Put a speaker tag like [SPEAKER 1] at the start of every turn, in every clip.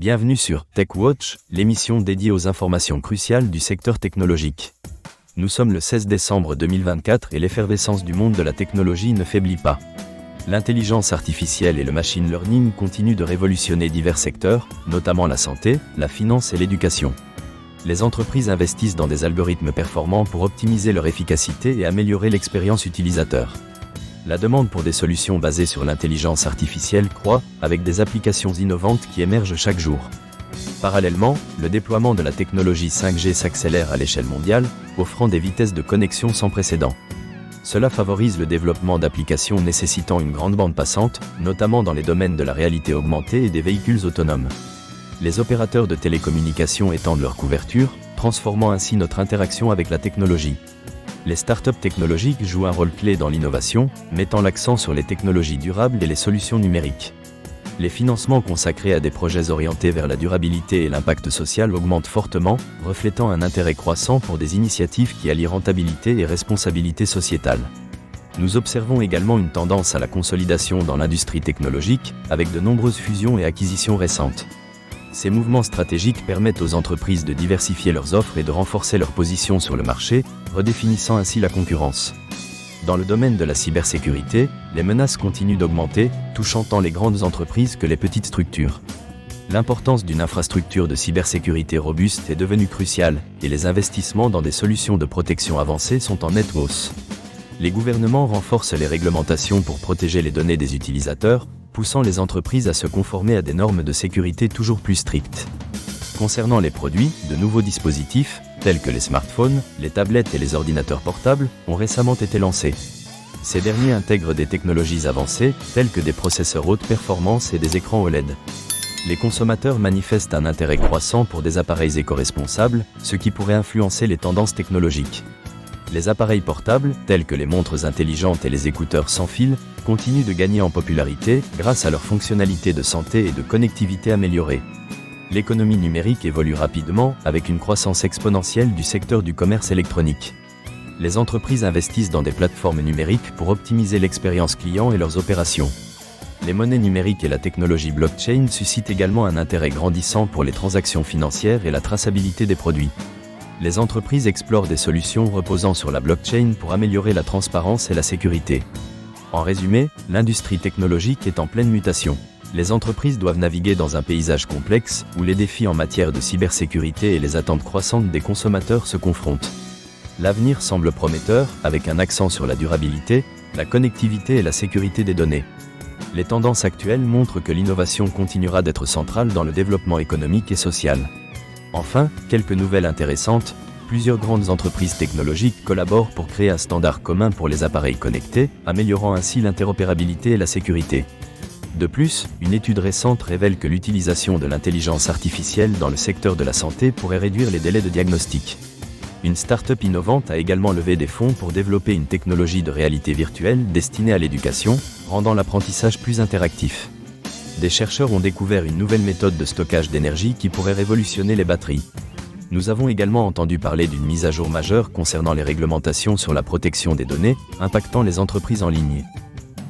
[SPEAKER 1] Bienvenue sur TechWatch, l'émission dédiée aux informations cruciales du secteur technologique. Nous sommes le 16 décembre 2024 et l'effervescence du monde de la technologie ne faiblit pas. L'intelligence artificielle et le machine learning continuent de révolutionner divers secteurs, notamment la santé, la finance et l'éducation. Les entreprises investissent dans des algorithmes performants pour optimiser leur efficacité et améliorer l'expérience utilisateur. La demande pour des solutions basées sur l'intelligence artificielle croît, avec des applications innovantes qui émergent chaque jour. Parallèlement, le déploiement de la technologie 5G s'accélère à l'échelle mondiale, offrant des vitesses de connexion sans précédent. Cela favorise le développement d'applications nécessitant une grande bande passante, notamment dans les domaines de la réalité augmentée et des véhicules autonomes. Les opérateurs de télécommunications étendent leur couverture, transformant ainsi notre interaction avec la technologie. Les startups technologiques jouent un rôle clé dans l'innovation, mettant l'accent sur les technologies durables et les solutions numériques. Les financements consacrés à des projets orientés vers la durabilité et l'impact social augmentent fortement, reflétant un intérêt croissant pour des initiatives qui allient rentabilité et responsabilité sociétale. Nous observons également une tendance à la consolidation dans l'industrie technologique, avec de nombreuses fusions et acquisitions récentes. Ces mouvements stratégiques permettent aux entreprises de diversifier leurs offres et de renforcer leur position sur le marché, redéfinissant ainsi la concurrence. Dans le domaine de la cybersécurité, les menaces continuent d'augmenter, touchant tant les grandes entreprises que les petites structures. L'importance d'une infrastructure de cybersécurité robuste est devenue cruciale, et les investissements dans des solutions de protection avancées sont en nette hausse. Les gouvernements renforcent les réglementations pour protéger les données des utilisateurs, poussant les entreprises à se conformer à des normes de sécurité toujours plus strictes. Concernant les produits, de nouveaux dispositifs, tels que les smartphones, les tablettes et les ordinateurs portables, ont récemment été lancés. Ces derniers intègrent des technologies avancées, telles que des processeurs haute performance et des écrans OLED. Les consommateurs manifestent un intérêt croissant pour des appareils éco-responsables, ce qui pourrait influencer les tendances technologiques. Les appareils portables, tels que les montres intelligentes et les écouteurs sans fil, continuent de gagner en popularité grâce à leurs fonctionnalités de santé et de connectivité améliorées. L'économie numérique évolue rapidement, avec une croissance exponentielle du secteur du commerce électronique. Les entreprises investissent dans des plateformes numériques pour optimiser l'expérience client et leurs opérations. Les monnaies numériques et la technologie blockchain suscitent également un intérêt grandissant pour les transactions financières et la traçabilité des produits. Les entreprises explorent des solutions reposant sur la blockchain pour améliorer la transparence et la sécurité. En résumé, l'industrie technologique est en pleine mutation. Les entreprises doivent naviguer dans un paysage complexe, où les défis en matière de cybersécurité et les attentes croissantes des consommateurs se confrontent. L'avenir semble prometteur, avec un accent sur la durabilité, la connectivité et la sécurité des données. Les tendances actuelles montrent que l'innovation continuera d'être centrale dans le développement économique et social. Enfin, quelques nouvelles intéressantes, plusieurs grandes entreprises technologiques collaborent pour créer un standard commun pour les appareils connectés, améliorant ainsi l'interopérabilité et la sécurité. De plus, une étude récente révèle que l'utilisation de l'intelligence artificielle dans le secteur de la santé pourrait réduire les délais de diagnostic. Une start-up innovante a également levé des fonds pour développer une technologie de réalité virtuelle destinée à l'éducation, rendant l'apprentissage plus interactif. Des chercheurs ont découvert une nouvelle méthode de stockage d'énergie qui pourrait révolutionner les batteries. Nous avons également entendu parler d'une mise à jour majeure concernant les réglementations sur la protection des données, impactant les entreprises en ligne.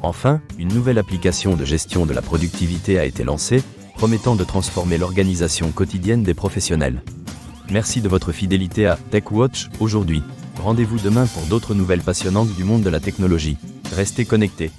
[SPEAKER 1] Enfin, une nouvelle application de gestion de la productivité a été lancée, promettant de transformer l'organisation quotidienne des professionnels. Merci de votre fidélité à TechWatch aujourd'hui. Rendez-vous demain pour d'autres nouvelles passionnantes du monde de la technologie. Restez connectés.